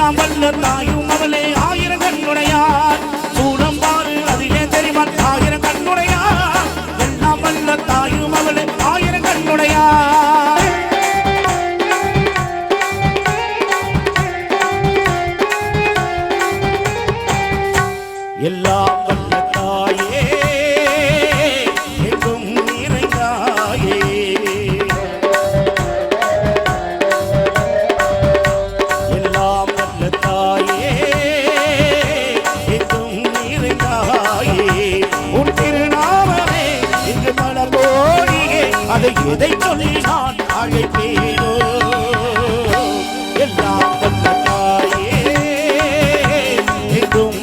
எல்லாம் வல்ல தாயும் அவளே ஆயிரம் கண்ணுடையார் சூடம் பாரு அதிலே தெரிவான் ஆயிரம் கண்ணுடையார் எல்லாம் வல்ல தாயும் அவளே ஆயிரம் கண்ணுடையார் எல்லாம் வல்ல தாயே எங்கும் நிறைந்தாயே எல்லாம் வல்ல தாயே எங்கும் நிறைந்தாயே உன் திருநாமமே இங்கு மலர் கோடியே அதை எதை சொல்லி நான் அழைப்பேனோ எல்லாம் வல்ல தாயே எங்கும்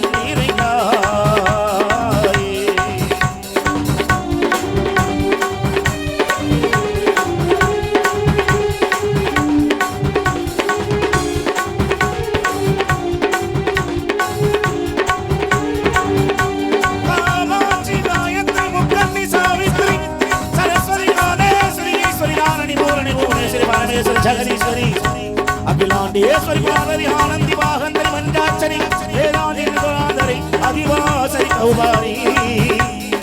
जगदीश्वरी अखिलांडेश्वरी पार्वती आनंदी वाहंदरी मंजाचरी वेदांती गुणाधरी आदिवासरी कौमारी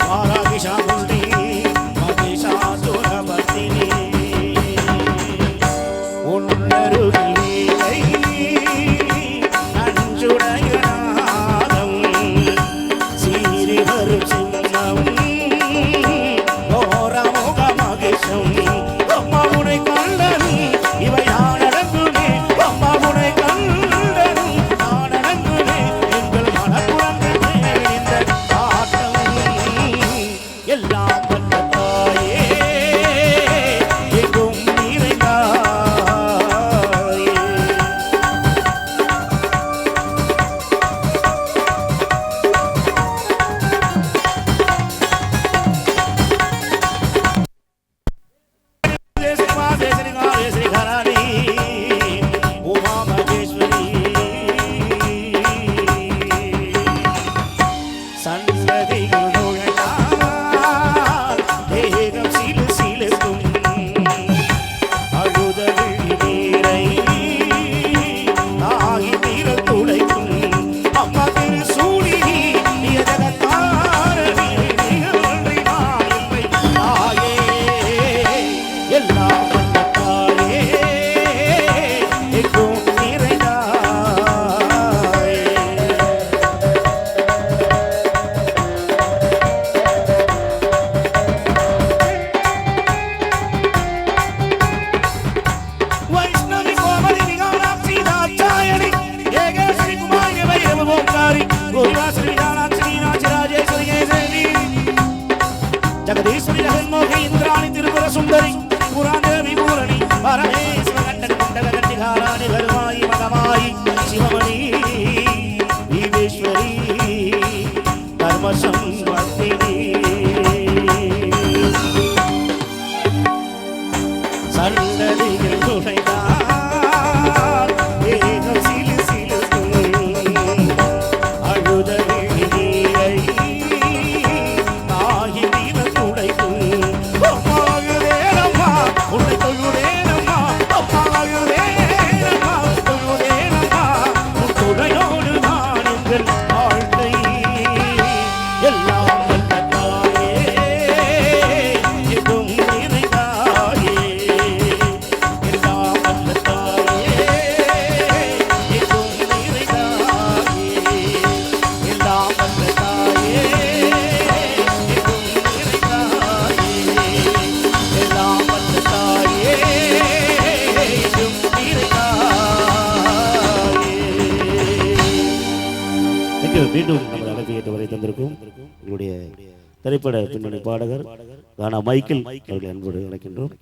माराविशामुंडी महिषासुरमर्दिनी उन्नरुगिलै नंजुडयनादम सीरि वरुम सिंहम घोरमुख मगिषम अम्मावुनै कण्डनु இவை நாடங்குமே அம்மாவுனை கண்டனும் நாடங்குமே எங்கள் மனக்குழந்தை இந்த ஆட்டம் எல்லாம் வல்ல தாயே எங்கும் நிறைந்தாயே जगदीश्वरी जगन्मोही इंद्राणी त्रिपुर सुंदरी पुरादेवी पूरणी परमेश्वर गंडक गंडक गंडिहाराणी भरमाई मगमाई शिवमणि दीवेश्वरी धर्म संवर्धिनी सन्नदिगिल तुணைதார் ஏகம் சிலு சிலுக்கும் அழுதவிழி நீரை மீண்டும் நமது அழைப்பை ஏற்று வரை தந்திருக்கும் எங்களுடைய திரைப்பட பின்னணி பாடகர் கானா மைக்கேல் அவர்களை அன்போடு அழைக்கின்றோம்.